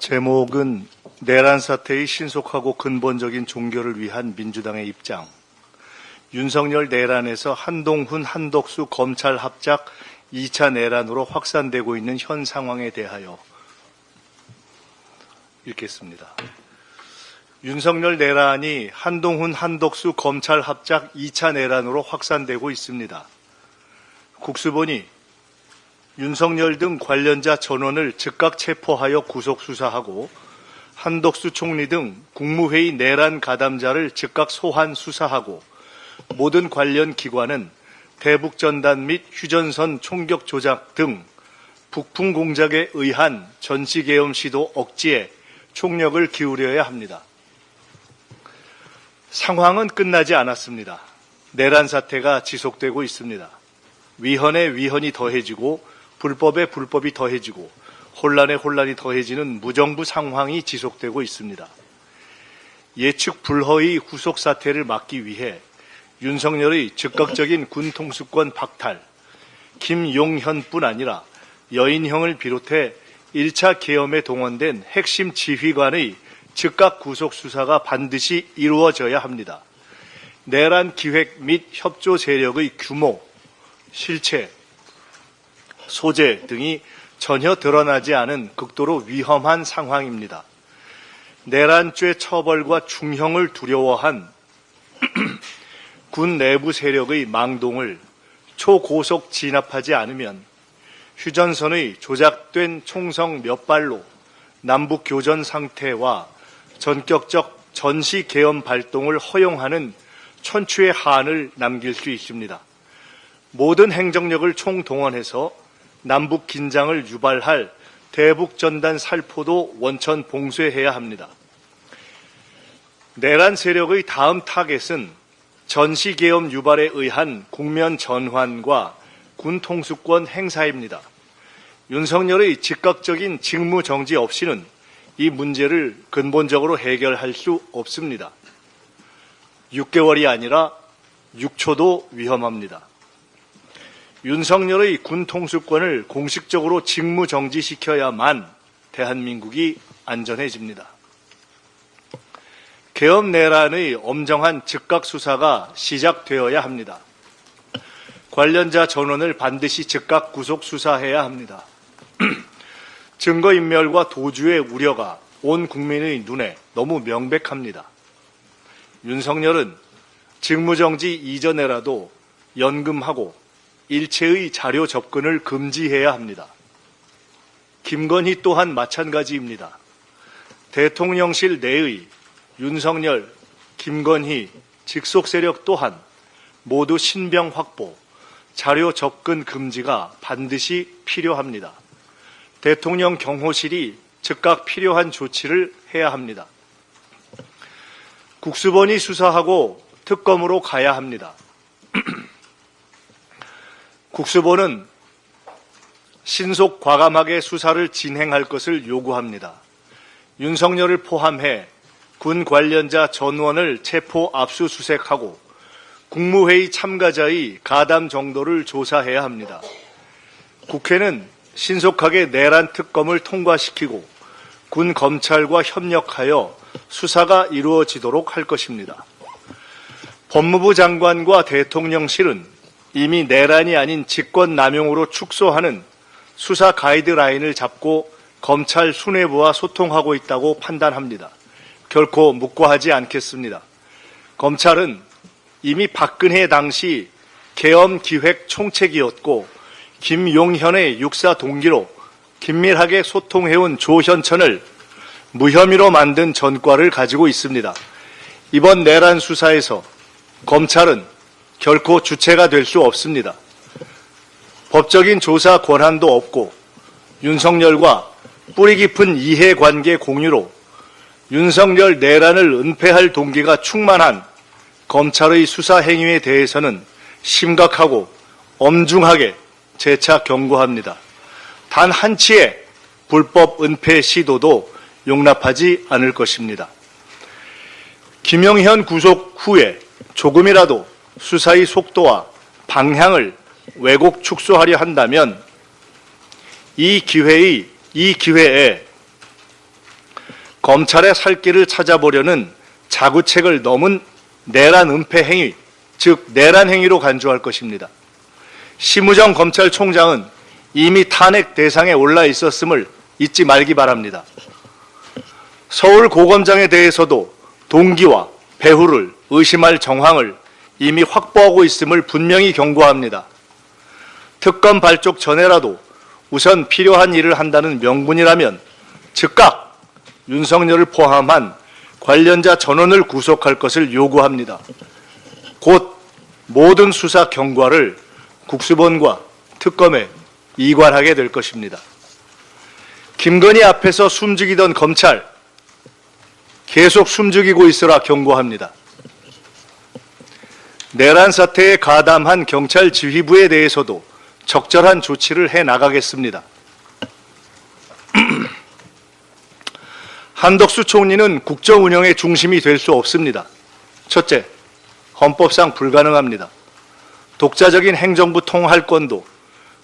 제목은 내란 사태의 신속하고 근본적인 종결을 위한 민주당의 입장. 윤석열 내란에서 한동훈, 한덕수 검찰 합작 2차 내란으로 확산되고 있는 현 상황에 대하여 읽겠습니다. 윤석열 내란이 한동훈, 한덕수 검찰 합작 2차 내란으로 확산되고 있습니다. 국수본이 윤석열 등 관련자 전원을 즉각 체포하여 구속 수사하고 한덕수 총리 등 국무회의 내란 가담자를 즉각 소환 수사하고 모든 관련 기관은 대북전단 및 휴전선 총격 조작 등 북풍 공작에 의한 전시계엄 시도 억지에 총력을 기울여야 합니다. 상황은 끝나지 않았습니다. 내란 사태가 지속되고 있습니다. 위헌에 위헌이 더해지고 불법에 불법이 더해지고 혼란에 혼란이 더해지는 무정부 상황이 지속되고 있습니다. 예측 불허의 후속 사태를 막기 위해 윤석열의 즉각적인 군 통수권 박탈, 김용현뿐 아니라 여인형을 비롯해 1차 계엄에 동원된 핵심 지휘관의 즉각 구속 수사가 반드시 이루어져야 합니다. 내란 기획 및 협조 세력의 규모, 실체, 소재 등이 전혀 드러나지 않은 극도로 위험한 상황입니다. 내란죄 처벌과 중형을 두려워한 군 내부 세력의 망동을 초고속 진압하지 않으면 휴전선의 조작된 총성 몇 발로 남북 교전 상태와 전격적 전시 계엄 발동을 허용하는 천추의 한을 남길 수 있습니다. 모든 행정력을 총동원해서 남북 긴장을 유발할 대북전단 살포도 원천 봉쇄해야 합니다. 내란 세력의 다음 타겟은 전시계엄 유발에 의한 국면 전환과 군 통수권 행사입니다. 윤석열의 즉각적인 직무 정지 없이는 이 문제를 근본적으로 해결할 수 없습니다. 6개월이 아니라 6초도 위험합니다. 윤석열의 군 통수권을 공식적으로 직무 정지시켜야만 대한민국이 안전해집니다. 계엄 내란의 엄정한 즉각 수사가 시작되어야 합니다. 관련자 전원을 반드시 즉각 구속 수사해야 합니다. 증거인멸과 도주의 우려가 온 국민의 눈에 너무 명백합니다. 윤석열은 직무정지 이전에라도 연금하고 일체의 자료 접근을 금지해야 합니다. 김건희 또한 마찬가지입니다. 대통령실 내의 윤석열, 김건희, 직속 세력 또한 모두 신병 확보, 자료 접근 금지가 반드시 필요합니다. 대통령 경호실이 즉각 필요한 조치를 해야 합니다. 국수본이 수사하고 특검으로 가야 합니다. 국수본은 신속 과감하게 수사를 진행할 것을 요구합니다. 윤석열을 포함해 군 관련자 전원을 체포 압수수색하고 국무회의 참가자의 가담 정도를 조사해야 합니다. 국회는 신속하게 내란 특검을 통과시키고 군 검찰과 협력하여 수사가 이루어지도록 할 것입니다. 법무부 장관과 대통령실은 이미 내란이 아닌 직권남용으로 축소하는 수사 가이드라인을 잡고 검찰 수뇌부와 소통하고 있다고 판단합니다. 결코 묵과하지 않겠습니다. 검찰은 이미 박근혜 당시 계엄 기획 총책이었고 김용현의 육사 동기로 긴밀하게 소통해온 조현천을 무혐의로 만든 전과를 가지고 있습니다. 이번 내란 수사에서 검찰은 결코 주체가 될 수 없습니다. 법적인 조사 권한도 없고 윤석열과 뿌리 깊은 이해관계 공유로 윤석열 내란을 은폐할 동기가 충만한 검찰의 수사 행위에 대해서는 심각하고 엄중하게 재차 경고합니다. 단 한치의 불법 은폐 시도도 용납하지 않을 것입니다. 김용현 구속 후에 조금이라도 수사의 속도와 방향을 왜곡 축소하려 한다면 이 기회에 검찰의 살 길을 찾아보려는 자구책을 넘은 내란 은폐 행위, 즉 내란 행위로 간주할 것입니다. 심우정 검찰총장은 이미 탄핵 대상에 올라 있었음을 잊지 말기 바랍니다. 서울고검장에 대해서도 동기와 배후를 의심할 정황을 이미 확보하고 있음을 분명히 경고합니다. 특검 발족 전에라도 우선 필요한 일을 한다는 명분이라면 즉각 윤석열을 포함한 관련자 전원을 구속할 것을 요구합니다. 곧 모든 수사 경과를 국수본과 특검에 이관하게 될 것입니다. 김건희 앞에서 숨죽이던 검찰, 계속 숨죽이고 있으라 경고합니다. 내란 사태에 가담한 경찰 지휘부에 대해서도 적절한 조치를 해 나가겠습니다. 한덕수 총리는 국정 운영의 중심이 될 수 없습니다. 첫째, 헌법상 불가능합니다. 독자적인 행정부 통할권도,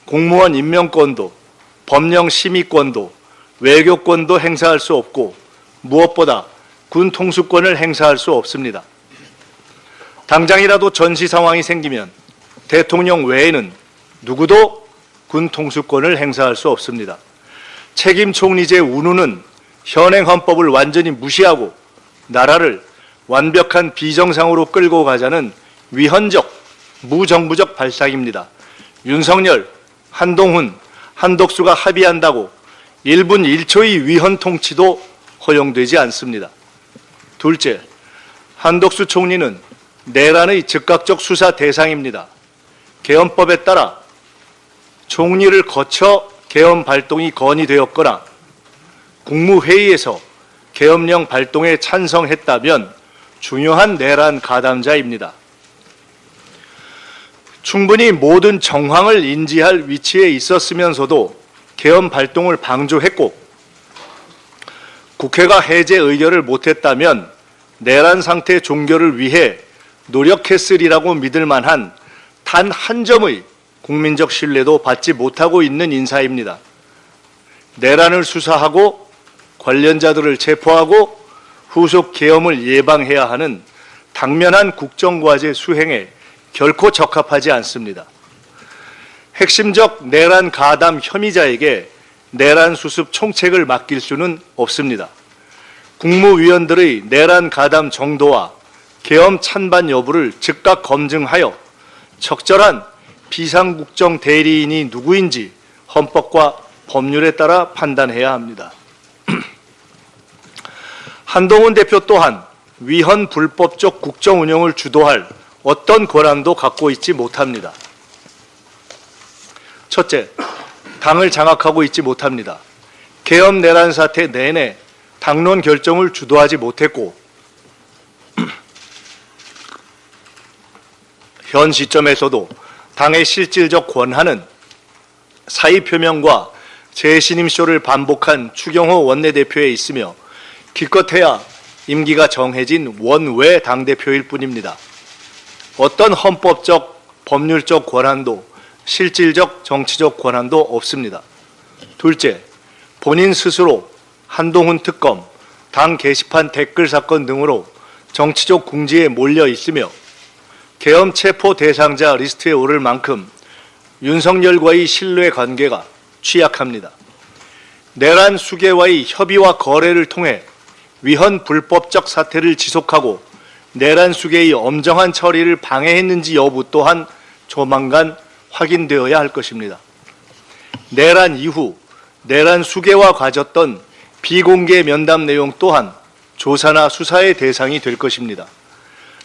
공무원 임명권도, 법령 심의권도, 외교권도 행사할 수 없고 무엇보다 군 통수권을 행사할 수 없습니다. 당장이라도 전시 상황이 생기면 대통령 외에는 누구도 군 통수권을 행사할 수 없습니다. 책임 총리제 운운은 현행 헌법을 완전히 무시하고 나라를 완벽한 비정상으로 끌고 가자는 위헌적, 무정부적 발상입니다. 윤석열, 한동훈, 한덕수가 합의한다고 1분 1초의 위헌 통치도 허용되지 않습니다. 둘째, 한덕수 총리는 내란의 즉각적 수사 대상입니다. 개헌법에 따라 총리를 거쳐 개헌 발동이 건의되었거나 국무회의에서 계엄령 발동에 찬성했다면 중요한 내란 가담자입니다. 충분히 모든 정황을 인지할 위치에 있었으면서도 계엄 발동을 방조했고 국회가 해제 의결을 못했다면 내란 상태 종결을 위해 노력했으리라고 믿을 만한 단 한 점의 국민적 신뢰도 받지 못하고 있는 인사입니다. 내란을 수사하고 관련자들을 체포하고 후속 계엄을 예방해야 하는 당면한 국정과제 수행에 결코 적합하지 않습니다. 핵심적 내란 가담 혐의자에게 내란 수습 총책을 맡길 수는 없습니다. 국무위원들의 내란 가담 정도와 계엄 찬반 여부를 즉각 검증하여 적절한 비상국정 대리인이 누구인지 헌법과 법률에 따라 판단해야 합니다. 한동훈 대표 또한 위헌 불법적 국정 운영을 주도할 어떤 권한도 갖고 있지 못합니다. 첫째, 당을 장악하고 있지 못합니다. 계엄 내란 사태 내내 당론 결정을 주도하지 못했고 현 시점에서도 당의 실질적 권한은 사의 표명과 재신임쇼를 반복한 추경호 원내대표에 있으며 기껏해야 임기가 정해진 원외 당대표일 뿐입니다. 어떤 헌법적, 법률적 권한도 실질적 정치적 권한도 없습니다. 둘째, 본인 스스로 한동훈 특검, 당 게시판 댓글 사건 등으로 정치적 궁지에 몰려 있으며 계엄 체포 대상자 리스트에 오를 만큼 윤석열과의 신뢰 관계가 취약합니다. 내란 수계와의 협의와 거래를 통해 위헌 불법적 사태를 지속하고 내란 수계의 엄정한 처리를 방해했는지 여부 또한 조만간 확인되어야 할 것입니다. 내란 이후 내란 수계와 가졌던 비공개 면담 내용 또한 조사나 수사의 대상이 될 것입니다.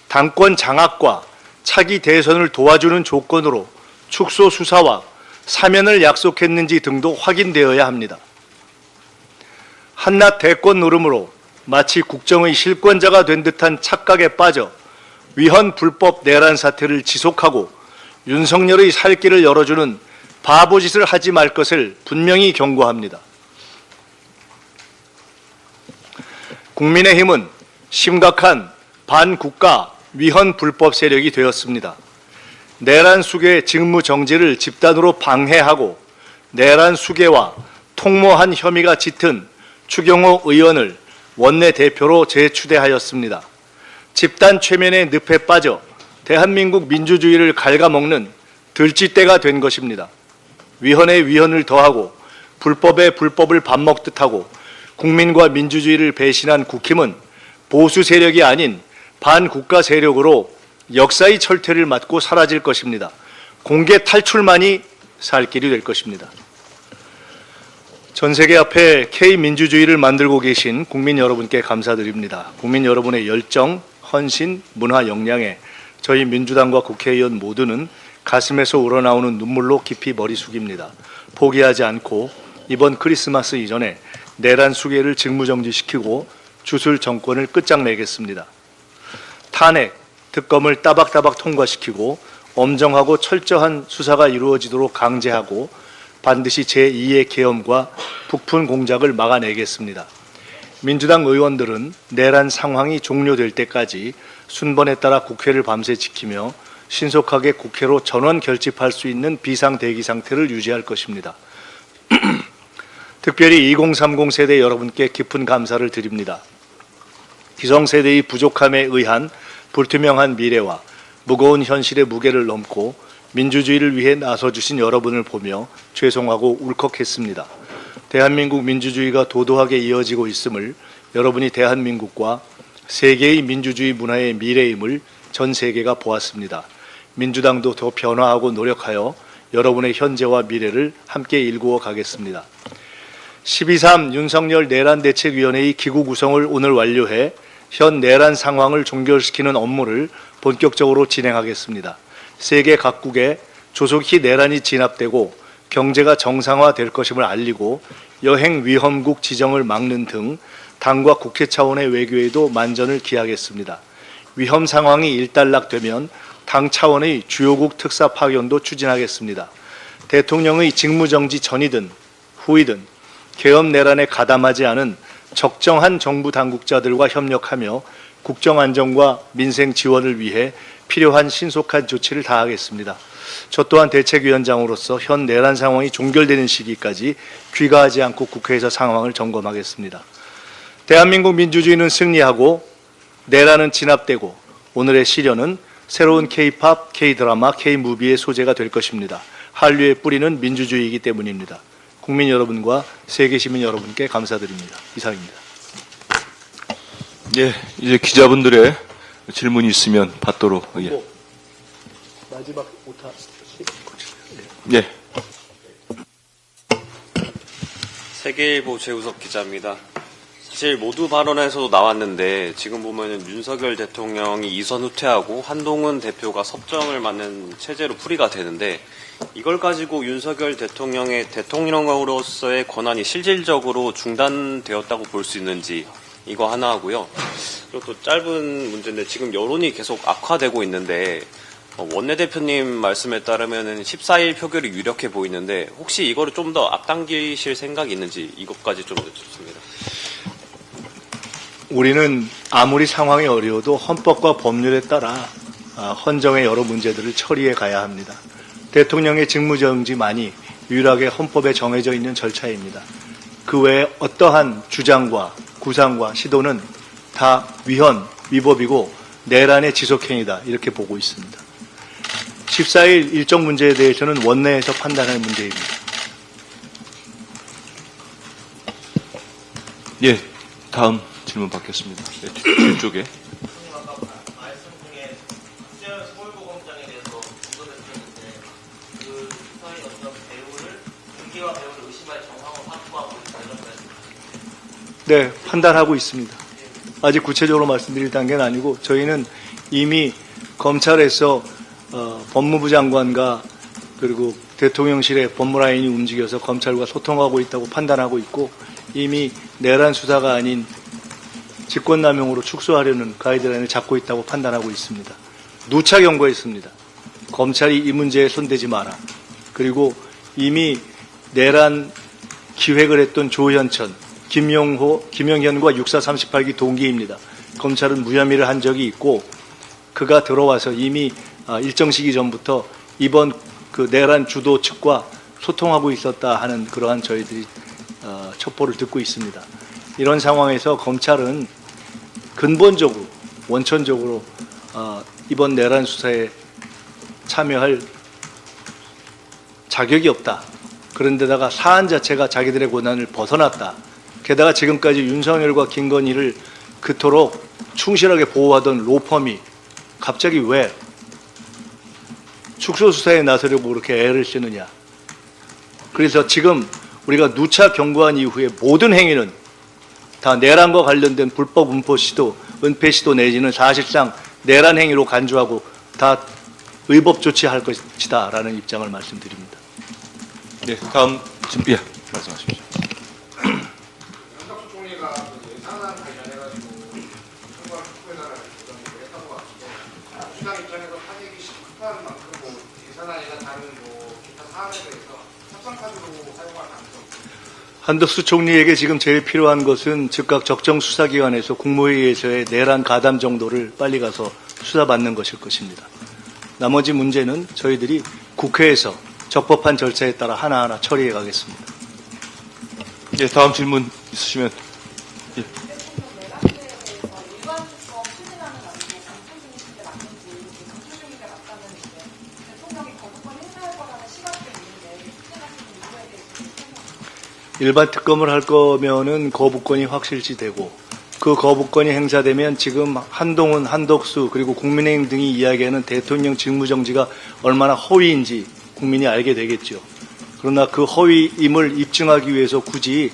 당권 장악과 차기 대선을 도와주는 조건으로 축소 수사와 사면을 약속했는지 등도 확인되어야 합니다. 한낱 대권 노름으로 마치 국정의 실권자가 된 듯한 착각에 빠져 위헌 불법 내란 사태를 지속하고 윤석열의 살 길을 열어주는 바보짓을 하지 말 것을 분명히 경고합니다. 국민의힘은 심각한 반국가 위헌 불법 세력이 되었습니다. 내란 수계 직무 정지를 집단으로 방해하고 내란 수계와 통모한 혐의가 짙은 추경호 의원을 원내대표로 재추대하였습니다. 집단 최면의 늪에 빠져 대한민국 민주주의를 갉아먹는 들쥐떼가 된 것입니다. 위헌에 위헌을 더하고 불법에 불법을 밥 먹듯 하고 국민과 민주주의를 배신한 국힘은 보수 세력이 아닌 반국가 세력으로 역사의 철퇴를 맞고 사라질 것입니다. 공개 탈출만이 살 길이 될 것입니다. 전 세계 앞에 K민주주의를 만들고 계신 국민 여러분께 감사드립니다. 국민 여러분의 열정, 헌신, 문화 역량에 저희 민주당과 국회의원 모두는 가슴에서 우러나오는 눈물로 깊이 머리 숙입니다. 포기하지 않고 이번 크리스마스 이전에 내란 수괴를 직무정지시키고 주술 정권을 끝장내겠습니다. 탄핵, 특검을 따박따박 통과시키고 엄정하고 철저한 수사가 이루어지도록 강제하고 반드시 제2의 계엄과 북푼 공작을 막아내겠습니다. 민주당 의원들은 내란 상황이 종료될 때까지 순번에 따라 국회를 밤새 지키며 신속하게 국회로 전원 결집할 수 있는 비상대기 상태를 유지할 것입니다. 특별히 2030 세대 여러분께 깊은 감사를 드립니다. 기성세대의 부족함에 의한 불투명한 미래와 무거운 현실의 무게를 넘고 민주주의를 위해 나서주신 여러분을 보며 죄송하고 울컥했습니다. 대한민국 민주주의가 도도하게 이어지고 있음을 여러분이 대한민국과 세계의 민주주의 문화의 미래임을 전 세계가 보았습니다. 민주당도 더 변화하고 노력하여 여러분의 현재와 미래를 함께 일구어 가겠습니다. 12.3 윤석열 내란대책위원회의 기구 구성을 오늘 완료해 현 내란 상황을 종결시키는 업무를 본격적으로 진행하겠습니다. 세계 각국에 조속히 내란이 진압되고 경제가 정상화될 것임을 알리고 여행 위험국 지정을 막는 등 당과 국회 차원의 외교에도 만전을 기하겠습니다. 위험 상황이 일단락되면 당 차원의 주요국 특사 파견도 추진하겠습니다. 대통령의 직무정지 전이든 후이든 계엄 내란에 가담하지 않은 적정한 정부 당국자들과 협력하며 국정안정과 민생 지원을 위해 필요한 신속한 조치를 다하겠습니다. 저 또한 대책위원장으로서 현 내란 상황이 종결되는 시기까지 귀가하지 않고 국회에서 상황을 점검하겠습니다. 대한민국 민주주의는 승리하고 내란은 진압되고 오늘의 시련은 새로운 K-팝, K-드라마, K-무비의 소재가 될 것입니다. 한류의 뿌리는 민주주의이기 때문입니다. 국민 여러분과 세계 시민 여러분께 감사드립니다. 이상입니다. 예, 이제 기자분들의 질문이 있으면 받도록. 예. 마지막 오타. 예. 세계일보 최우석 기자입니다. 사실 모두 발언에서도 나왔는데 지금 보면은 윤석열 대통령이 이선 후퇴하고 한동훈 대표가 섭정을 맡는 체제로 풀이가 되는데 이걸 가지고 윤석열 대통령의 대통령으로서의 권한이 실질적으로 중단되었다고 볼 수 있는지 이거 하나 하고요. 그리고 또 짧은 문제인데 지금 여론이 계속 악화되고 있는데 원내대표님 말씀에 따르면은 14일 표결이 유력해 보이는데 혹시 이거를 좀 더 앞당기실 생각이 있는지 이것까지 좀 여쭙습니다. 우리는 아무리 상황이 어려워도 헌법과 법률에 따라 헌정의 여러 문제들을 처리해 가야 합니다. 대통령의 직무정지만이 유일하게 헌법에 정해져 있는 절차입니다. 그 외에 어떠한 주장과 구상과 시도는 다 위헌, 위법이고 내란의 지속행위다 이렇게 보고 있습니다. 14일 일정 문제에 대해서는 원내에서 판단할 문제입니다. 예, 다음 질문 받겠습니다. 네, 뒤쪽에. 네, 판단하고 있습니다. 아직 구체적으로 말씀드릴 단계는 아니고 저희는 이미 검찰에서 법무부 장관과 그리고 대통령실의 법무라인이 움직여서 검찰과 소통하고 있다고 판단하고 있고 이미 내란 수사가 아닌 직권남용으로 축소하려는 가이드라인을 잡고 있다고 판단하고 있습니다. 누차 경고했습니다. 검찰이 이 문제에 손대지 마라. 그리고 이미 내란 기획을 했던 조현천, 김영현과 육사 38기 동기입니다. 검찰은 무혐의를 한 적이 있고 그가 들어와서 이미 일정 시기 전부터 이번 그 내란 주도 측과 소통하고 있었다 하는 그러한 저희들이 첩보를 듣고 있습니다. 이런 상황에서 검찰은 근본적으로 원천적으로 이번 내란 수사에 참여할 자격이 없다. 그런데다가 사안 자체가 자기들의 권한을 벗어났다. 게다가 지금까지 윤석열과 김건희를 그토록 충실하게 보호하던 로펌이 갑자기 왜 축소 수사에 나서려고 그렇게 애를 쓰느냐. 그래서 지금 우리가 누차 경고한 이후에 모든 행위는 다 내란과 관련된 불법 은폐 시도 내지는 사실상 내란 행위로 간주하고 다 의법 조치할 것이다라는 입장을 말씀드립니다. 네, 다음 질문, 예, 말씀하십시오. 한덕수 총리가 예산안 관련해가지고 총괄 특별사를 했던 것 같은데 수당 입장에서 탄핵이 시급한 만큼 뭐 예산안이나 다른 뭐 기타 사안에 대해서 협상카드로 사용할 가능성. 한덕수 총리에게 지금 제일 필요한 것은 즉각 적정수사기관에서 국무회의에서의 내란 가담 정도를 빨리 가서 수사받는 것일 것입니다. 나머지 문제는 저희들이 국회에서 적법한 절차에 따라 하나하나 처리해 가겠습니다. 예, 다음 질문 있으시면. 예. 일반 특검을 할 거면은 거부권이 확실시 되고 그 거부권이 행사되면 지금 한동훈, 한덕수 그리고 국민의힘 등이 이야기하는 대통령 직무정지가 얼마나 허위인지 국민이 알게 되겠죠. 그러나 그 허위임을 입증하기 위해서 굳이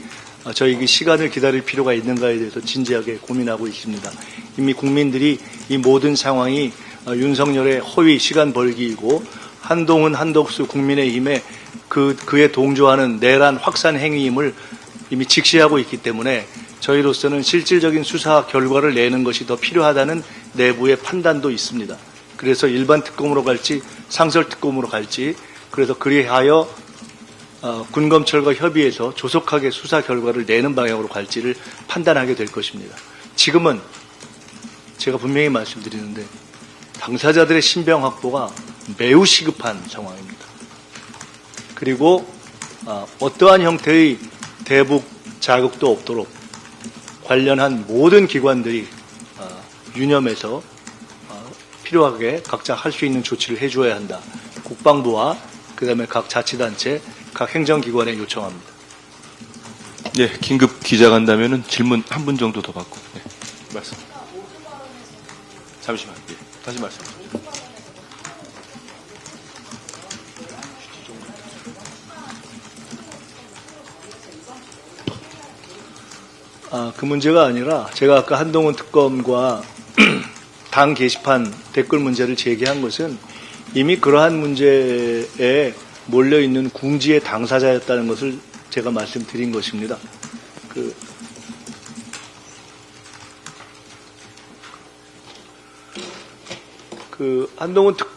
저희 시간을 기다릴 필요가 있는가에 대해서 진지하게 고민하고 있습니다. 이미 국민들이 이 모든 상황이 윤석열의 허위 시간 벌기이고 한동훈, 한덕수 국민의힘의 그에 동조하는 내란 확산 행위임을 이미 직시하고 있기 때문에 저희로서는 실질적인 수사 결과를 내는 것이 더 필요하다는 내부의 판단도 있습니다. 그래서 일반 특검으로 갈지 상설 특검으로 갈지 그래서 그리하여 군검찰과 협의해서 조속하게 수사 결과를 내는 방향으로 갈지를 판단하게 될 것입니다. 지금은 제가 분명히 말씀드리는데 당사자들의 신병 확보가 매우 시급한 상황입니다. 그리고 어떠한 형태의 대북 자극도 없도록 관련한 모든 기관들이 유념해서 필요하게 각자 할 수 있는 조치를 해줘야 한다. 국방부와 그다음에 각 자치단체, 각 행정기관에 요청합니다. 예, 긴급 기자간담회는 질문 한 분 정도 더 받고. 예, 말씀. 잠시만. 예, 다시 말씀하십시오. 그 문제가 아니라 제가 아까 한동훈 특검과 당 게시판 댓글 문제를 제기한 것은 이미 그러한 문제에 몰려있는 궁지의 당사자였다는 것을 제가 말씀드린 것입니다.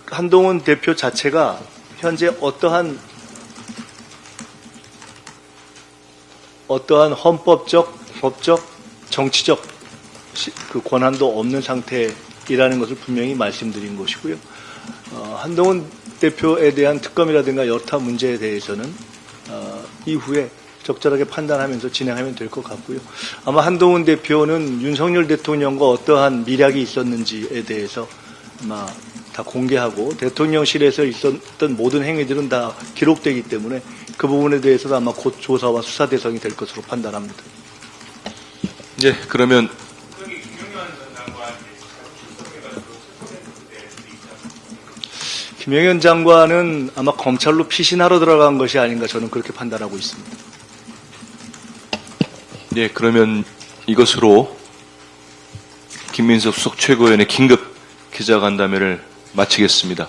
한동훈 대표 자체가 현재 어떠한 헌법적, 법적, 정치적 그 권한도 없는 상태이라는 것을 분명히 말씀드린 것이고요. 한동훈 대표에 대한 특검이라든가 여타 문제에 대해서는 이후에 적절하게 판단하면서 진행하면 될 것 같고요. 아마 한동훈 대표는 윤석열 대통령과 어떠한 밀약이 있었는지에 대해서 아마 다 공개하고 대통령실에서 있었던 모든 행위들은 다 기록되기 때문에 그 부분에 대해서도 아마 곧 조사와 수사 대상이 될 것으로 판단합니다. 예, 그러면 김영현 장관은 아마 검찰로 피신하러 들어간 것이 아닌가 저는 그렇게 판단하고 있습니다. 예, 그러면 이것으로 김민석 수석 최고위원의 긴급 기자간담회를 마치겠습니다.